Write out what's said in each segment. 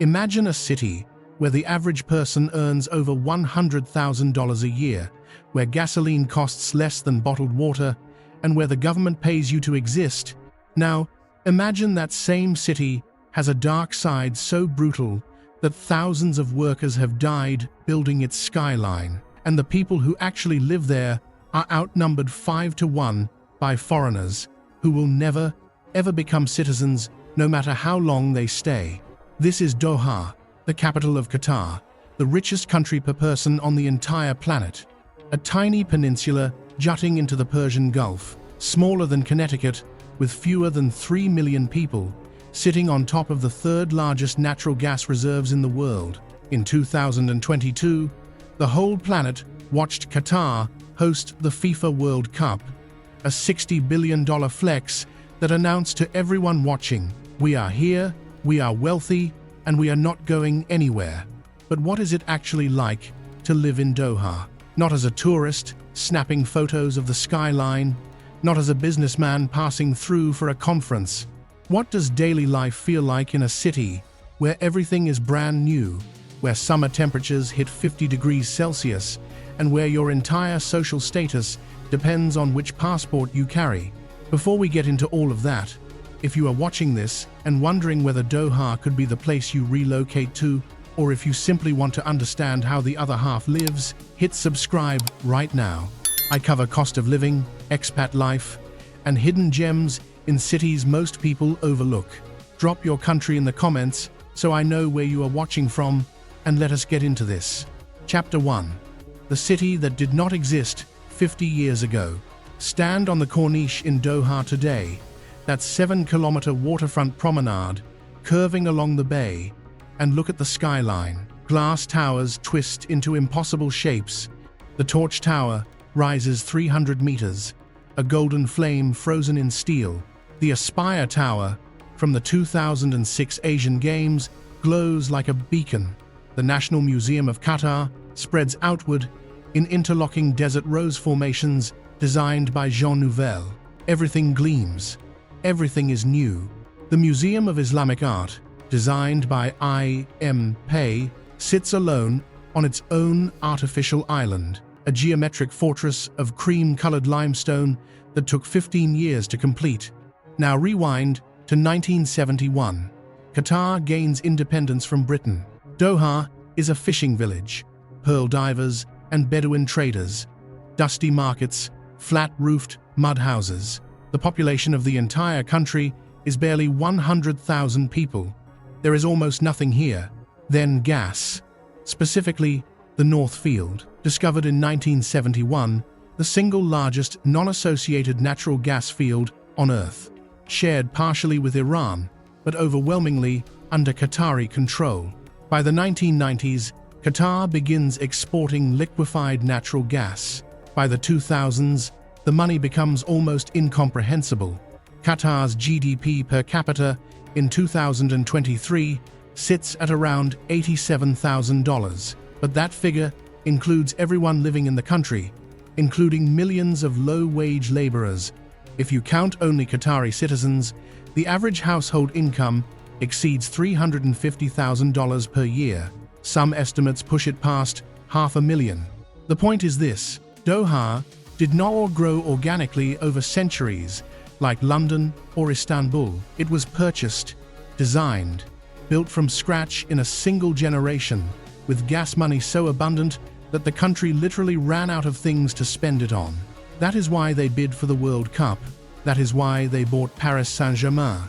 Imagine a city where the average person earns over $100,000 a year, where gasoline costs less than bottled water, and where the government pays you to exist. Now, imagine that same city has a dark side so brutal that thousands of workers have died building its skyline, and the people who actually live there are outnumbered 5-1 by foreigners who will never, ever become citizens no matter how long they stay. This is Doha, the capital of Qatar, the richest country per person on the entire planet. A tiny peninsula jutting into the Persian Gulf, smaller than Connecticut, with fewer than 3 million people, sitting on top of the third largest natural gas reserves in the world. In 2022, the whole planet watched Qatar host the FIFA World Cup, a $60 billion flex that announced to everyone watching, "We are here, we are wealthy, and we are not going anywhere." But what is it actually like to live in Doha? Not as a tourist, snapping photos of the skyline, not as a businessman passing through for a conference. What does daily life feel like in a city where everything is brand new, where summer temperatures hit 50 degrees Celsius, and where your entire social status depends on which passport you carry? Before we get into all of that, if you are watching this and wondering whether Doha could be the place you relocate to, or if you simply want to understand how the other half lives, hit subscribe right now. I cover cost of living, expat life, and hidden gems in cities most people overlook. Drop your country in the comments so I know where you are watching from, and let us get into this. Chapter 1. The city that did not exist 50 years ago. Stand on the Corniche in Doha today, that 7-kilometer waterfront promenade curving along the bay, and look at the skyline. Glass towers twist into impossible shapes. The Torch Tower rises 300 meters, a golden flame frozen in steel. The Aspire Tower, from the 2006 Asian Games, glows like a beacon. The National Museum of Qatar spreads outward in interlocking desert rose formations designed by Jean Nouvel. Everything gleams. Everything is new. The Museum of Islamic Art, designed by I.M. Pei, sits alone on its own artificial island, a geometric fortress of cream-colored limestone that took 15 years to complete. Now rewind to 1971. Qatar gains independence from Britain. Doha is a fishing village, pearl divers and Bedouin traders, dusty markets, flat-roofed mud houses. The population of the entire country is barely 100,000 people. There is almost nothing here. Then gas, specifically the North Field, discovered in 1971, the single largest non-associated natural gas field on Earth, shared partially with Iran, but overwhelmingly under Qatari control. By the 1990s, Qatar begins exporting liquefied natural gas. By the 2000s, the money becomes almost incomprehensible. Qatar's GDP per capita in 2023 sits at around $87,000, but that figure includes everyone living in the country, including millions of low-wage laborers. If you count only Qatari citizens, the average household income exceeds $350,000 per year. Some estimates push it past $500,000. The point is this: Doha did not grow organically over centuries like London or Istanbul. It was purchased, designed, built from scratch in a single generation, with gas money so abundant that the country literally ran out of things to spend it on. That is why they bid for the World Cup. That is why they bought Paris Saint-Germain.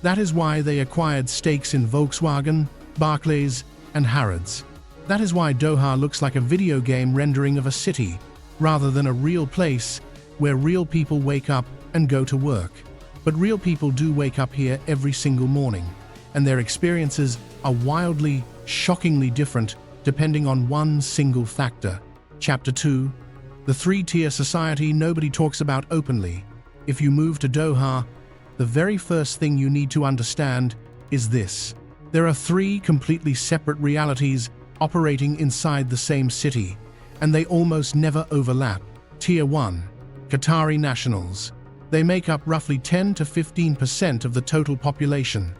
That is why they acquired stakes in Volkswagen, Barclays, and Harrods. That is why Doha looks like a video game rendering of a city, rather than a real place where real people wake up and go to work. But real people do wake up here every single morning, and their experiences are wildly, shockingly different depending on one single factor. Chapter 2. The three-tier society nobody talks about openly. If you move to Doha, the very first thing you need to understand is this: there are three completely separate realities operating inside the same city, and they almost never overlap. Tier 1. Qatari nationals. They make up roughly 10 to 15% of the total population.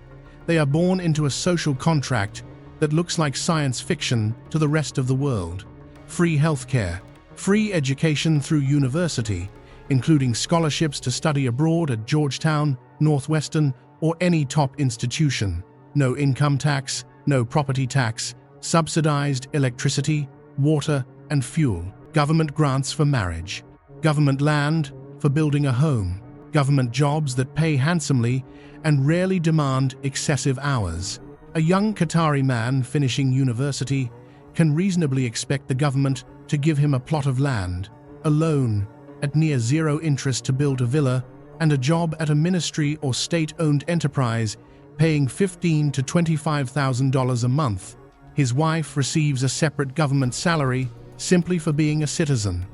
They are born into a social contract that looks like science fiction to the rest of the world. Free healthcare, free education through university, including scholarships to study abroad at Georgetown, Northwestern, or any top institution. No income tax, no property tax, subsidized electricity, water, and fuel. Government grants for marriage. Government land for building a home. Government jobs that pay handsomely and rarely demand excessive hours. A young Qatari man finishing university can reasonably expect the government to give him a plot of land, a loan at near zero interest to build a villa, and a job at a ministry or state-owned enterprise paying $15,000 to $25,000 a month. His wife receives a separate government salary simply for being a citizen.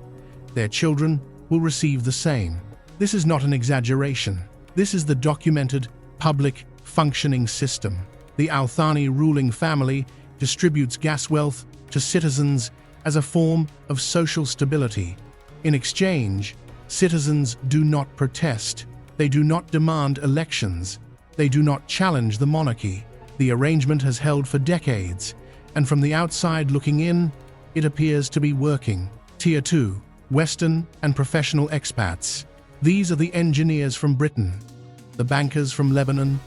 Their children will receive the same. This is not an exaggeration. This is the documented, public, functioning system. The Al Thani ruling family distributes gas wealth to citizens as a form of social stability. In exchange, citizens do not protest. They do not demand elections. They do not challenge the monarchy. The arrangement has held for decades, and from the outside looking in, it appears to be working. Tier 2, Western and professional expats. These are the engineers from Britain, the bankers from Lebanon,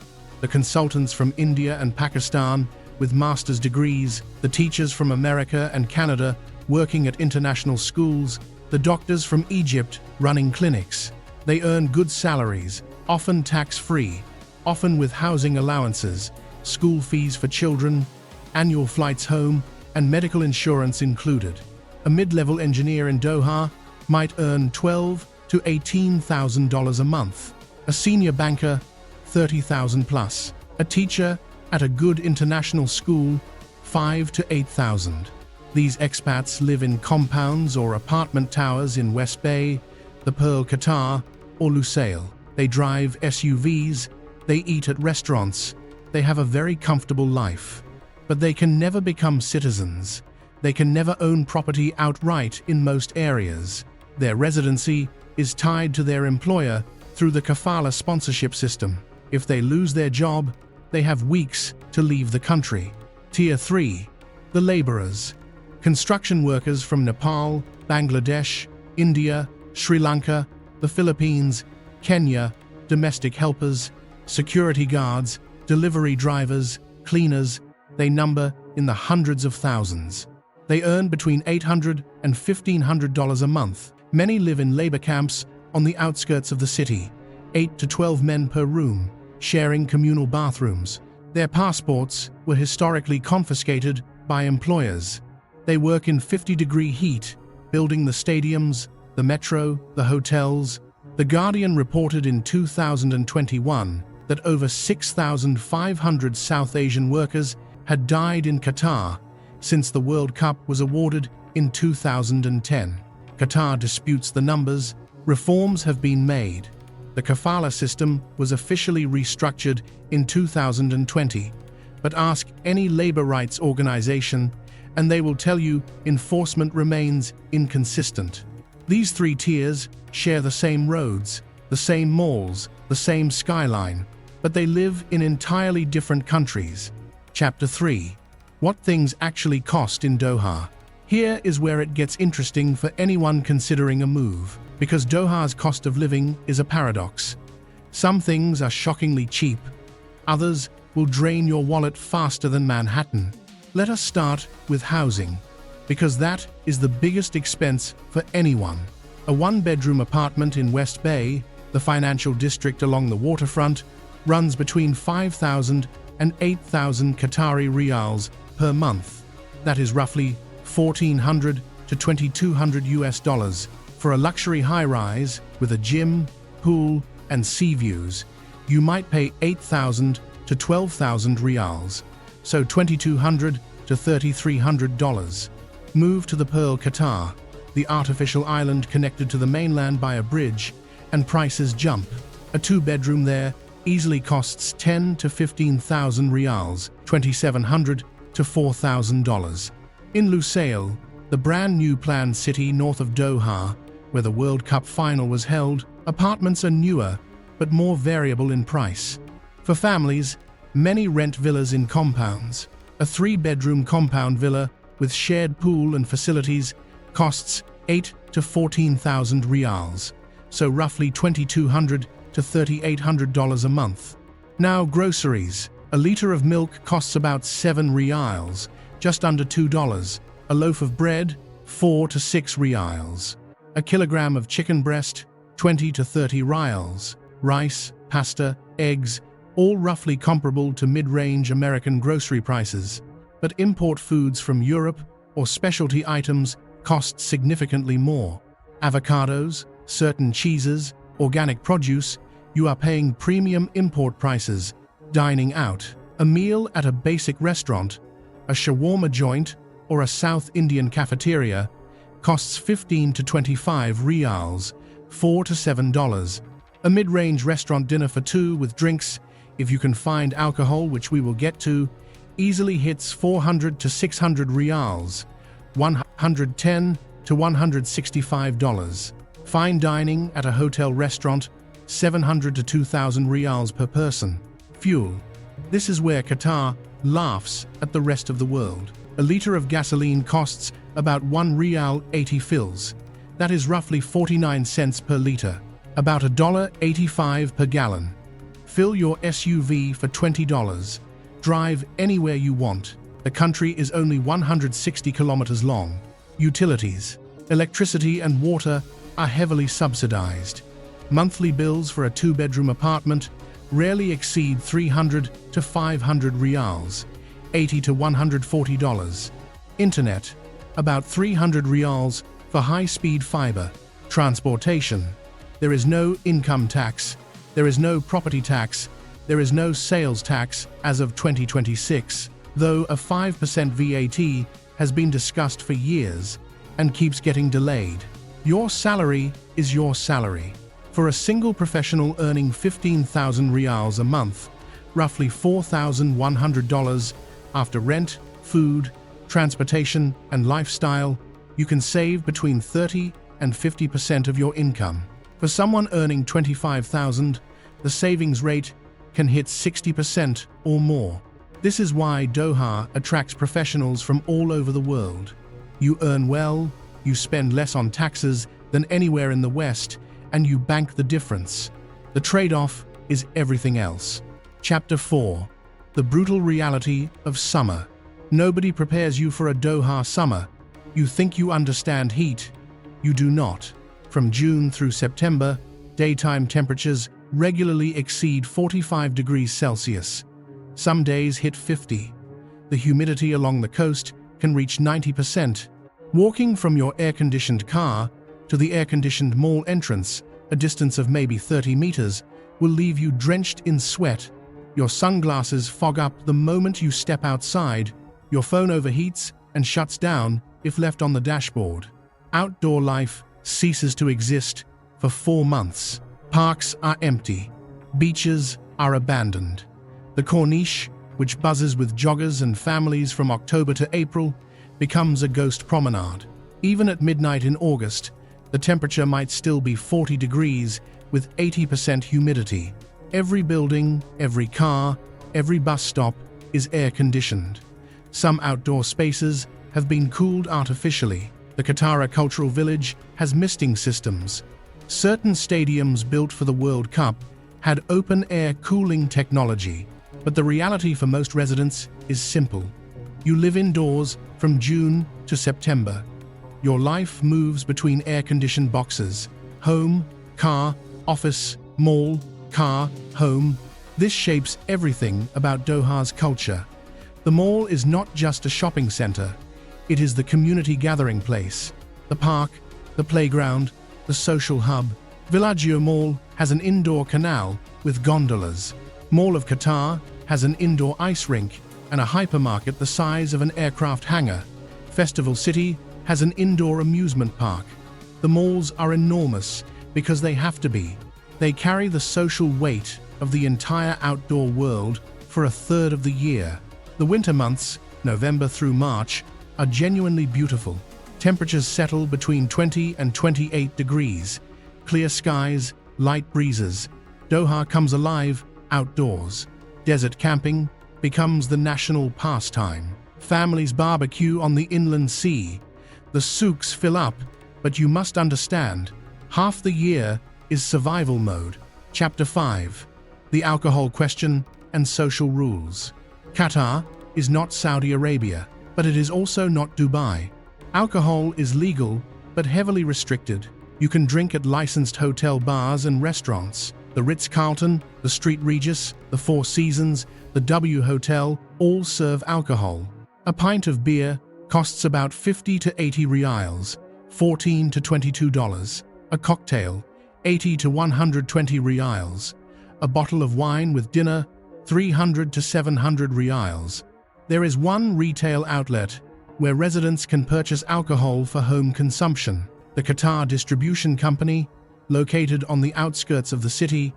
the consultants from India and Pakistan with master's degrees, the teachers from America and Canada working at international schools, the doctors from Egypt running clinics. They earn good salaries, often tax-free, often with housing allowances, school fees for children, annual flights home, and medical insurance included. A mid-level engineer in Doha might earn $12,000 to $18,000 a month. A senior banker, $30,000 plus. A teacher at a good international school, $5,000 to $8,000. These expats live in compounds or apartment towers in West Bay, the Pearl Qatar, or Lusail. They drive SUVs, they eat at restaurants, they have a very comfortable life. But they can never become citizens. They can never own property outright in most areas. Their residency is tied to their employer through the kafala sponsorship system. If they lose their job, they have weeks to leave the country. Tier 3. The laborers. Construction workers from Nepal, Bangladesh, India, Sri Lanka, the Philippines, Kenya, domestic helpers, security guards, delivery drivers, cleaners. They number in the hundreds of thousands. They earn between $800 and $1,500 a month. Many live in labor camps on the outskirts of the city, 8 to 12 men per room, sharing communal bathrooms. Their passports were historically confiscated by employers. They work in 50-degree heat, building the stadiums, the metro, the hotels. The Guardian reported in 2021 that over 6,500 South Asian workers had died in Qatar since the World Cup was awarded in 2010. Qatar disputes the numbers. Reforms have been made. The kafala system was officially restructured in 2020, but ask any labor rights organization and they will tell you enforcement remains inconsistent. These three tiers share the same roads, the same malls, the same skyline, but they live in entirely different countries. Chapter 3. What things actually cost in Doha? Here is where it gets interesting for anyone considering a move, because Doha's cost of living is a paradox. Some things are shockingly cheap, others will drain your wallet faster than Manhattan. Let us start with housing, because that is the biggest expense for anyone. A one-bedroom apartment in West Bay, the financial district along the waterfront, runs between 5,000 and 8,000 Qatari riyals per month. That is roughly $1,400 to $2,200 US for a luxury high-rise with a gym, pool, and sea views. You might pay 8,000 to 12,000 riyals, so $2,200 to $3,300. Move to the Pearl Qatar, the artificial island connected to the mainland by a bridge, and prices jump. A two-bedroom there easily costs 10 to 15,000 riyals, $2,700 to $4,000. In Lusail, the brand new planned city north of Doha, where the World Cup final was held, apartments are newer but more variable in price. For families, many rent villas in compounds. A 3-bedroom compound villa with shared pool and facilities costs 8 to 14,000 riyals, so roughly $2,200 to $3,800 a month. Now groceries. A liter of milk costs about 7 riyals, just under $2. A loaf of bread, 4 to 6 riyals. A kilogram of chicken breast, 20 to 30 riyals. Rice, pasta, eggs, all roughly comparable to mid-range American grocery prices. But import foods from Europe or specialty items cost significantly more. Avocados, certain cheeses, organic produce, you are paying premium import prices. Dining out. A meal at a basic restaurant, a shawarma joint, or a South Indian cafeteria costs 15 to 25 riyals, $4 to $7. A mid-range restaurant dinner for two with drinks, if you can find alcohol, which we will get to, easily hits 400 to 600 riyals, $110 to $165. Fine dining at a hotel restaurant, 700 to 2,000 riyals per person. Fuel. This is where Qatar laughs at the rest of the world. A liter of gasoline costs about 1 riyal 80 fils. That is roughly 49 cents per liter, about $1.85 per gallon. Fill your SUV for $20. Drive anywhere you want. The country is only 160 kilometers long. Utilities. Electricity and water are heavily subsidized. Monthly bills for a 2-bedroom apartment rarely exceed 300 to 500 riyals, $80 to $140. Internet, about 300 riyals for high-speed fiber. Transportation. There is no income tax, there is no property tax, there is no sales tax as of 2026, though a 5% VAT has been discussed for years and keeps getting delayed. Your salary is your salary. For a single professional earning 15,000 riyals a month, roughly $4,100 after rent, food, transportation, and lifestyle, you can save between 30 and 50% of your income. For someone earning 25,000, the savings rate can hit 60% or more. This is why Doha attracts professionals from all over the world. You earn well, you spend less on taxes than anywhere in the West, and you bank the difference. The trade-off is everything else. Chapter 4. The brutal reality of summer. Nobody prepares you for a Doha summer. You think you understand heat. You do not. From June through September, daytime temperatures regularly exceed 45 degrees Celsius. Some days hit 50. The humidity along the coast can reach 90%. Walking from your air-conditioned car to the air-conditioned mall entrance, a distance of maybe 30 meters, will leave you drenched in sweat. Your sunglasses fog up the moment you step outside. Your phone overheats and shuts down if left on the dashboard. Outdoor life ceases to exist for 4 months. Parks are empty. Beaches are abandoned. The Corniche, which buzzes with joggers and families from October to April, becomes a ghost promenade. Even at midnight in August, the temperature might still be 40 degrees with 80% humidity. Every building, every car, every bus stop is air-conditioned. Some outdoor spaces have been cooled artificially. The Qatari Cultural Village has misting systems. Certain stadiums built for the World Cup had open-air cooling technology, but the reality for most residents is simple. You live indoors from June to September. Your life moves between air-conditioned boxes, home, car, office, mall, car, home. This shapes everything about Doha's culture. The mall is not just a shopping center. It is the community gathering place, the park, the playground, the social hub. Villaggio Mall has an indoor canal with gondolas. Mall of Qatar has an indoor ice rink and a hypermarket the size of an aircraft hangar. Festival City has an indoor amusement park. The malls are enormous because they have to be. They carry the social weight of the entire outdoor world for a third of the year. The winter months, November through March, are genuinely beautiful. Temperatures settle between 20 and 28 degrees. Clear skies, light breezes. Doha comes alive outdoors. Desert camping, becomes the national pastime. Families barbecue on the inland sea. The souqs fill up, but you must understand, half the year is survival mode. Chapter 5. The alcohol question and social rules. Qatar is not Saudi Arabia, but it is also not Dubai. Alcohol is legal, but heavily restricted. You can drink at licensed hotel bars and restaurants. The Ritz-Carlton, the Street Regis, the Four Seasons, the W Hotel all serve alcohol. A pint of beer costs about 50 to 80 rials, $14 to $22. A cocktail, 80 to 120 rials. A bottle of wine with dinner, 300 to 700 rials. There is one retail outlet where residents can purchase alcohol for home consumption. The Qatar Distribution Company, located on the outskirts of the city,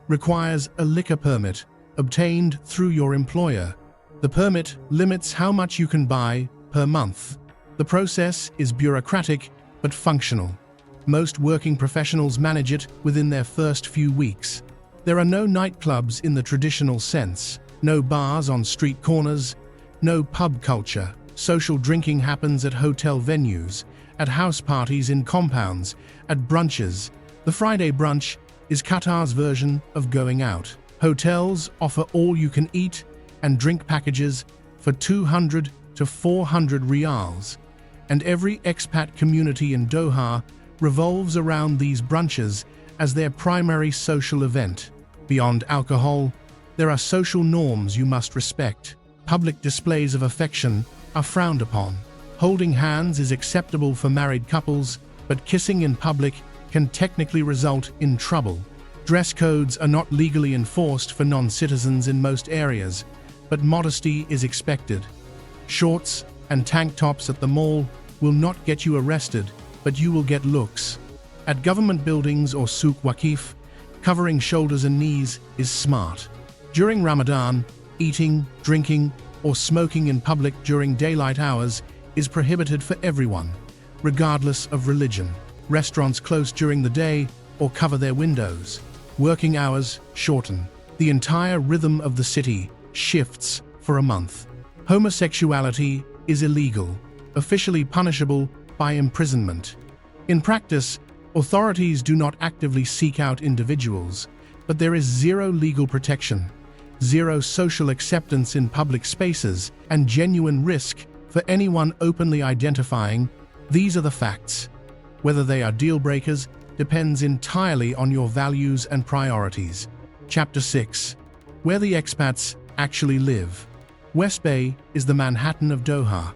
requires a liquor permit obtained through your employer. The permit limits how much you can buy per month. The process is bureaucratic but functional. Most working professionals manage it within their first few weeks. There are no nightclubs in the traditional sense, no bars on street corners, no pub culture. Social drinking happens at hotel venues, at house parties in compounds, at brunches. The Friday brunch is Qatar's version of going out. Hotels offer all-you-can-eat and drink packages for 200 to 400 rials, and every expat community in Doha revolves around these brunches as their primary social event. Beyond alcohol, there are social norms you must respect. Public displays of affection are frowned upon. Holding hands is acceptable for married couples, but kissing in public can technically result in trouble. Dress codes are not legally enforced for non-citizens in most areas, but modesty is expected. Shorts and tank tops at the mall will not get you arrested, but you will get looks. At government buildings or souq waqif, covering shoulders and knees is smart. During Ramadan, eating, drinking, or smoking in public during daylight hours is prohibited for everyone, regardless of religion. Restaurants close during the day or cover their windows. Working hours shorten. The entire rhythm of the city shifts for a month. Homosexuality is illegal, officially punishable by imprisonment. In practice, authorities do not actively seek out individuals, but there is zero legal protection, zero social acceptance in public spaces, and genuine risk for anyone openly identifying. These are the facts. Whether they are deal breakers depends entirely on your values and priorities. Chapter 6. Where the expats actually live. West Bay is the Manhattan of Doha.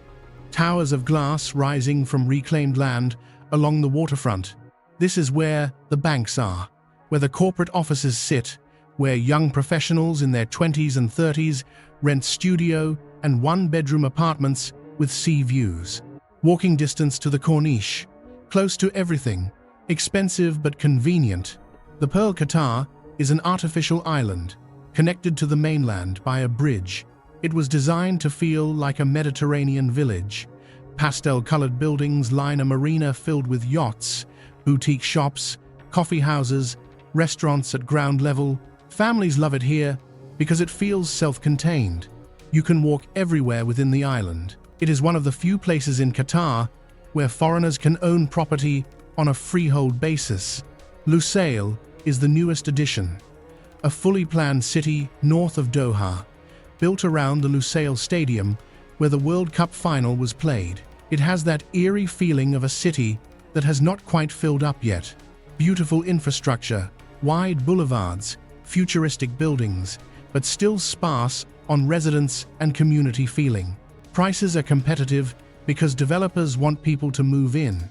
Towers of glass rising from reclaimed land along the waterfront. This is where the banks are, where the corporate offices sit, where young professionals in their 20s and 30s rent studio and one-bedroom apartments with sea views. Walking distance to the Corniche, close to everything, expensive but convenient. The Pearl Qatar is an artificial island, connected to the mainland by a bridge. It was designed to feel like a Mediterranean village. Pastel-colored buildings line a marina filled with yachts, boutique shops, coffee houses, restaurants at ground level. Families love it here because it feels self-contained. You can walk everywhere within the island. It is one of the few places in Qatar where foreigners can own property on a freehold basis. Lusail is the newest addition, a fully planned city north of Doha, built around the Lusail Stadium where the World Cup final was played. It has that eerie feeling of a city that has not quite filled up yet. Beautiful infrastructure, wide boulevards, futuristic buildings, but still sparse on residents and community feeling. Prices are competitive because developers want people to move in.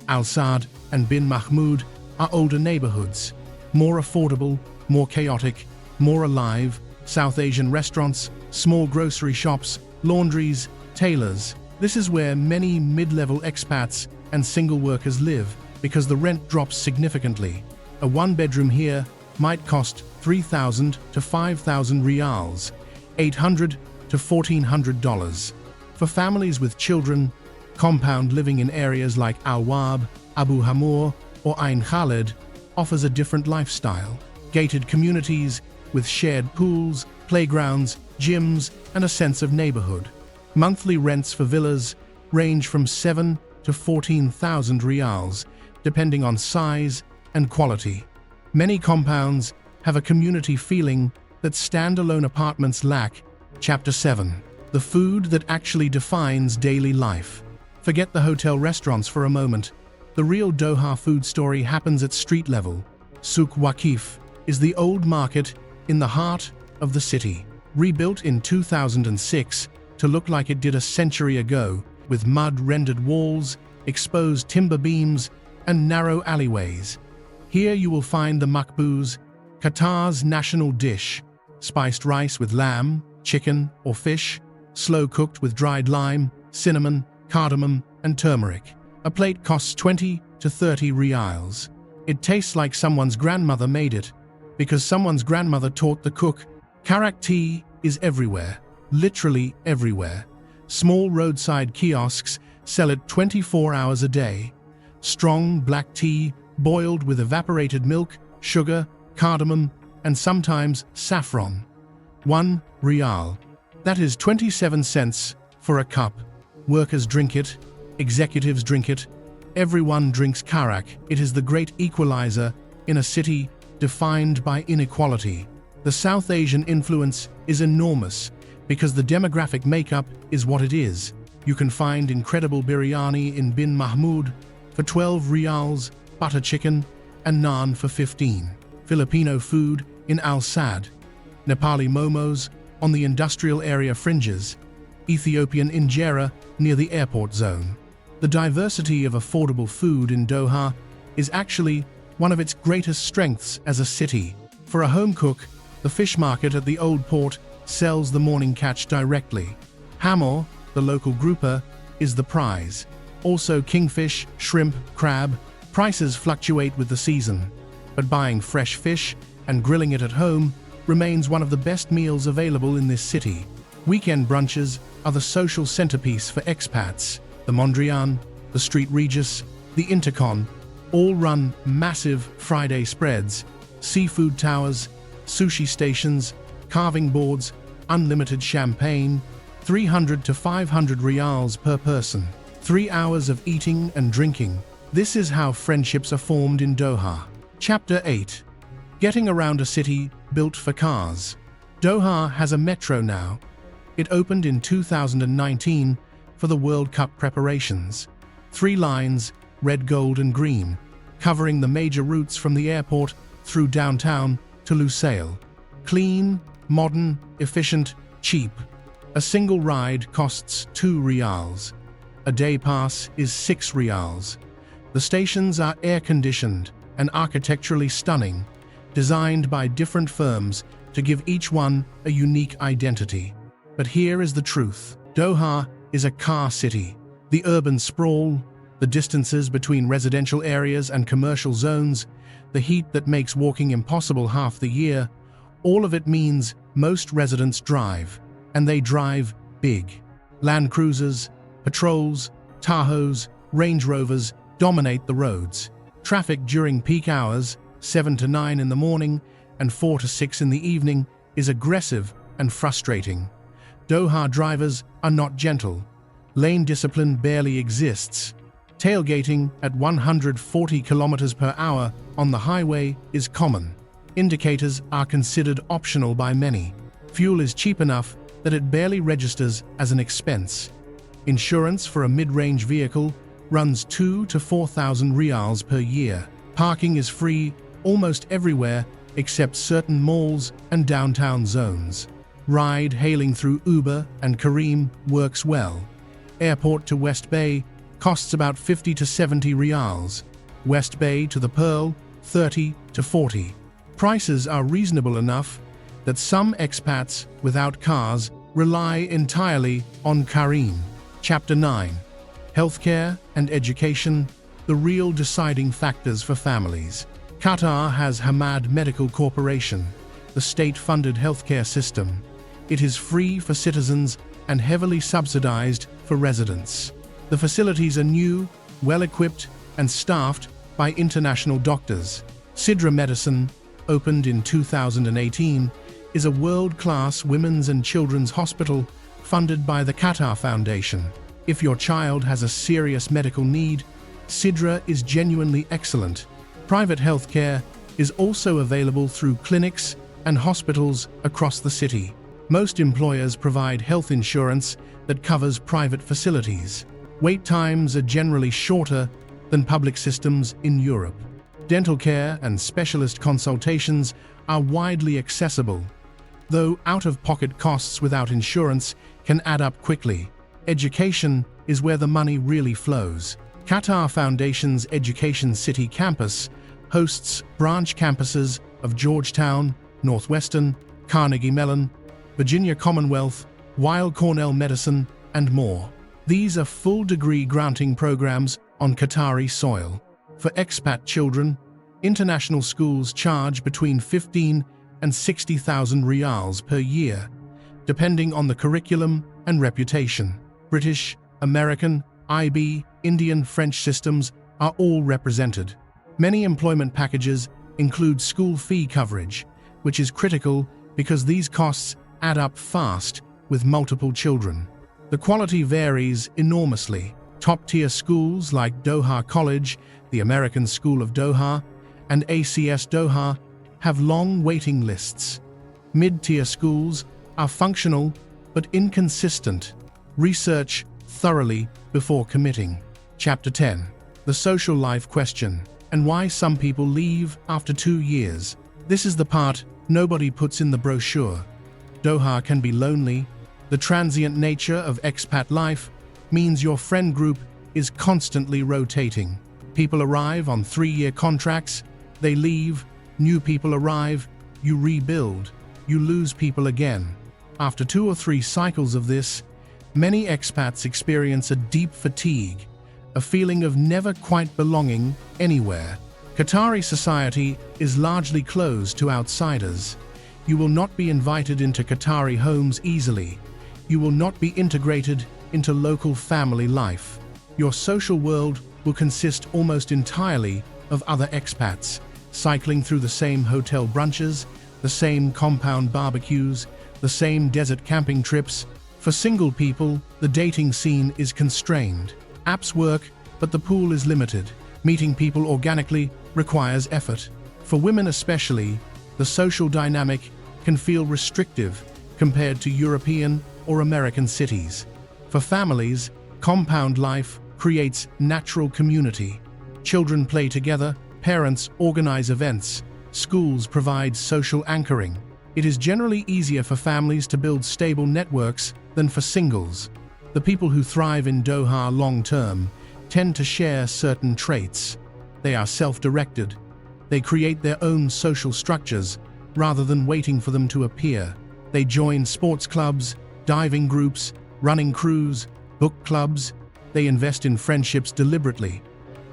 Al Saad and Bin Mahmoud are older neighborhoods, more affordable, more chaotic, more alive. South Asian restaurants, small grocery shops, laundries, tailors. This is where many mid-level expats and single workers live because the rent drops significantly. A one-bedroom here might cost 3,000 to 5,000 rials, $800 to $1,400. For families with children, compound living in areas like Al Wab, Abu Hamur, or Ain Khalid offers a different lifestyle. Gated communities with shared pools, playgrounds, gyms, and a sense of neighborhood. Monthly rents for villas range from 7 to 14,000 riyals, depending on size and quality. Many compounds have a community feeling that standalone apartments lack. Chapter 7. The food that actually defines daily life. Forget the hotel restaurants for a moment. The real Doha food story happens at street level. Souk Waqif is the old market in the heart of the city, rebuilt in 2006 to look like it did a century ago, with mud-rendered walls, exposed timber beams, and narrow alleyways. Here you will find the makbouz, Qatar's national dish, spiced rice with lamb, chicken, or fish, slow-cooked with dried lime, cinnamon, cardamom, and turmeric. A plate costs 20 to 30 riyals. It tastes like someone's grandmother made it, because someone's grandmother taught the cook. Karak tea is everywhere, literally everywhere. Small roadside kiosks sell it 24 hours a day. Strong black tea boiled with evaporated milk, sugar, cardamom, and sometimes saffron. 1 riyal. That is 27 cents for a cup. Workers drink it, executives drink it, everyone drinks karak. It is the great equalizer in a city defined by inequality. The South Asian influence is enormous because the demographic makeup is what it is. You can find incredible biryani in Bin Mahmoud for 12 riyals, butter chicken, and naan for 15. Filipino food in Al Sad, Nepali momos on the industrial area fringes, Ethiopian injera near the airport zone. The diversity of affordable food in Doha is actually one of its greatest strengths as a city. For a home cook, the fish market at the Old Port sells the morning catch directly. Hamor, the local grouper, is the prize. Also kingfish, shrimp, crab. Prices fluctuate with the season, but buying fresh fish and grilling it at home remains one of the best meals available in this city. Weekend brunches are the social centerpiece for expats. The Mondrian, the Street Regis, the Intercon all run massive Friday spreads, seafood towers, sushi stations, carving boards, unlimited champagne, 300 to 500 riyals per person. 3 hours of eating and drinking. This is how friendships are formed in Doha. Chapter 8. Getting around a city built for cars. Doha has a metro now. It opened in 2019 for the World Cup preparations. 3 lines, red, gold, and green, covering the major routes from the airport through downtown to Lusail. Clean, modern, efficient, cheap. A single ride costs 2 riyals. A day pass is 6 riyals. The stations are air-conditioned and architecturally stunning, designed by different firms to give each one a unique identity. But here is the truth. Doha is a car city. The urban sprawl, the distances between residential areas and commercial zones, the heat that makes walking impossible half the year, all of it means most residents drive, and they drive big. Land Cruisers, Patrols, Tahoes, Range Rovers dominate the roads. Traffic during peak hours, 7 to 9 in the morning and 4 to 6 in the evening, is aggressive and frustrating. Doha drivers are not gentle. Lane discipline barely exists. Tailgating at 140 kilometers per hour on the highway is common. Indicators are considered optional by many. Fuel is cheap enough that it barely registers as an expense. Insurance for a mid-range vehicle runs 2,000 to 4,000 riyals per year. Parking is free almost everywhere except certain malls and downtown zones. Ride-hailing through Uber and Careem works well. Airport to West Bay costs about 50 to 70 riyals. West Bay to the Pearl, 30 to 40. Prices are reasonable enough that some expats without cars rely entirely on Careem. Chapter 9. Healthcare and education, the real deciding factors for families. Qatar has Hamad Medical Corporation, the state-funded healthcare system. It is free for citizens and heavily subsidized for residents. The facilities are new, well-equipped, and staffed by international doctors. Sidra Medicine, opened in 2018, is a world-class women's and children's hospital funded by the Qatar Foundation. If your child has a serious medical need, Sidra is genuinely excellent. Private healthcare is also available through clinics and hospitals across the city. Most employers provide health insurance that covers private facilities. Wait times are generally shorter than public systems in Europe. Dental care and specialist consultations are widely accessible, though out-of-pocket costs without insurance can add up quickly. Education is where the money really flows. Qatar Foundation's Education City campus hosts branch campuses of Georgetown, Northwestern, Carnegie Mellon, Virginia Commonwealth, Weill Cornell Medicine, and more. These are full-degree granting programs on Qatari soil. For expat children, international schools charge between 15 and 60,000 riyals per year, depending on the curriculum and reputation. British, American, IB, Indian, French systems are all represented. Many employment packages include school fee coverage, which is critical because these costs add up fast with multiple children. The quality varies enormously. Top-tier schools like Doha College, the American School of Doha, and ACS Doha have long waiting lists. Mid-tier schools are functional but inconsistent. Research thoroughly before committing. Chapter 10. The social life question, and why some people leave after 2 years. This is the part nobody puts in the brochure. Doha can be lonely. The transient nature of expat life means your friend group is constantly rotating. People arrive on 3-year contracts, they leave, new people arrive, you rebuild, you lose people again. After 2 or 3 cycles of this, many expats experience a deep fatigue, a feeling of never quite belonging anywhere. Qatari society is largely closed to outsiders. You will not be invited into Qatari homes easily. You will not be integrated into local family life. Your social world will consist almost entirely of other expats, cycling through the same hotel brunches, the same compound barbecues, the same desert camping trips. For single people, the dating scene is constrained. Apps work, but the pool is limited. Meeting people organically requires effort. For women especially, the social dynamic can feel restrictive compared to European or American cities. For families, compound life creates natural community. Children play together, parents organize events, schools provide social anchoring. It is generally easier for families to build stable networks than for singles. The people who thrive in Doha long-term tend to share certain traits. They are self-directed. They create their own social structures rather than waiting for them to appear. They join sports clubs, diving groups, running crews, book clubs. They invest in friendships deliberately.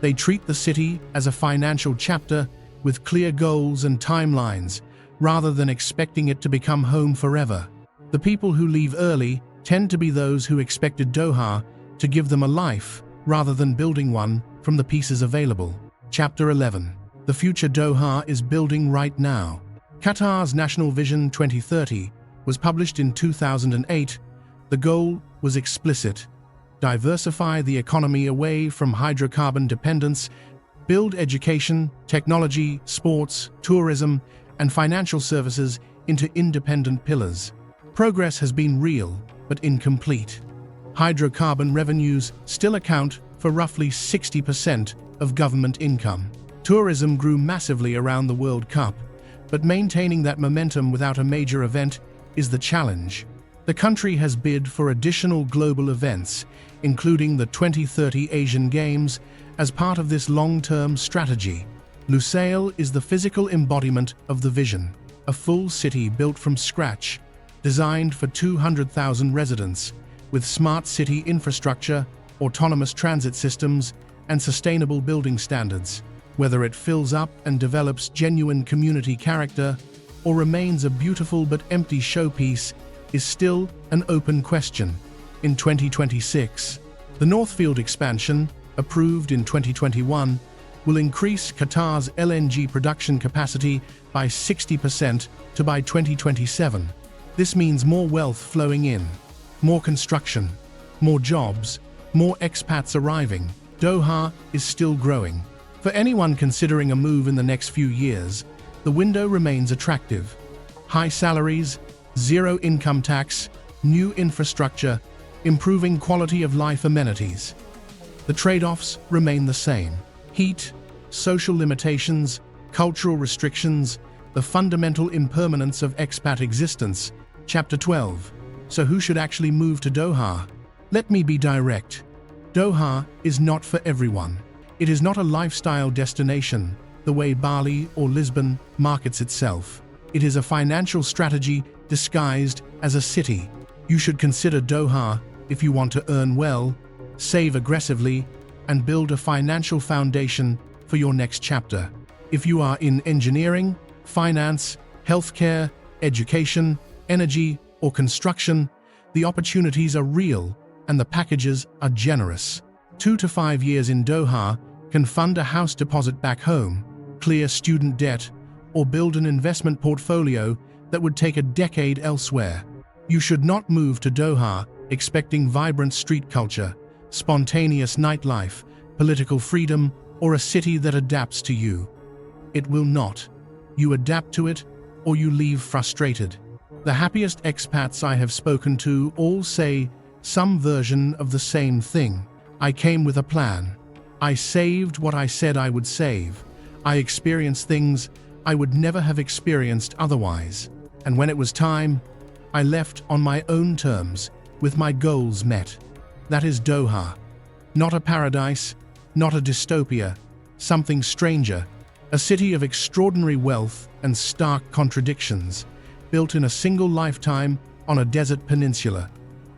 They treat the city as a financial chapter with clear goals and timelines, rather than expecting it to become home forever. The people who leave early tend to be those who expected Doha to give them a life, rather than building one from the pieces available. Chapter 11. The future Doha is building right now. Qatar's National Vision 2030 was published in 2008. The goal was explicit: diversify the economy away from hydrocarbon dependence, build education, technology, sports, tourism, and financial services into independent pillars. Progress has been real, but incomplete. Hydrocarbon revenues still account for roughly 60% of government income. Tourism grew massively around the World Cup, but maintaining that momentum without a major event is the challenge. The country has bid for additional global events, including the 2030 Asian Games, as part of this long-term strategy. Lusail is the physical embodiment of the vision, a full city built from scratch, designed for 200,000 residents, with smart city infrastructure, autonomous transit systems, and sustainable building standards. Whether it fills up and develops genuine community character or remains a beautiful but empty showpiece is still an open question. In 2026, the Northfield expansion, approved in 2021, will increase Qatar's LNG production capacity by 60% to by 2027. This means more wealth flowing in, more construction, more jobs, more expats arriving. Doha is still growing. For anyone considering a move in the next few years, the window remains attractive. High salaries, zero income tax, new infrastructure, improving quality of life amenities. The trade-offs remain the same. Heat, social limitations, cultural restrictions, the fundamental impermanence of expat existence. Chapter 12. So who should actually move to Doha? Let me be direct. Doha is not for everyone. It is not a lifestyle destination, the way Bali or Lisbon markets itself. It is a financial strategy disguised as a city. You should consider Doha if you want to earn well, save aggressively, and build a financial foundation for your next chapter. If you are in engineering, finance, healthcare, education, energy, or construction, the opportunities are real and the packages are generous. 2 to 5 years in Doha can fund a house deposit back home, clear student debt, or build an investment portfolio that would take a decade elsewhere. You should not move to Doha expecting vibrant street culture, spontaneous nightlife, political freedom, or a city that adapts to you. It will not. You adapt to it, or you leave frustrated. The happiest expats I have spoken to all say some version of the same thing. I came with a plan. I saved what I said I would save. I experienced things I would never have experienced otherwise. And when it was time, I left on my own terms, with my goals met. That is Doha. Not a paradise, not a dystopia, something stranger. A city of extraordinary wealth and stark contradictions, built in a single lifetime on a desert peninsula,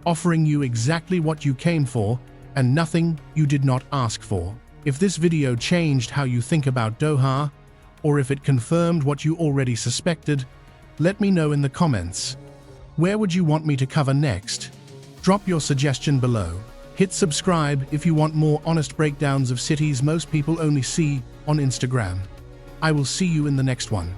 offering you exactly what you came for and nothing you did not ask for. If this video changed how you think about Doha, or if it confirmed what you already suspected, let me know in the comments. Where would you want me to cover next? Drop your suggestion below. Hit subscribe if you want more honest breakdowns of cities most people only see on Instagram. I will see you in the next one.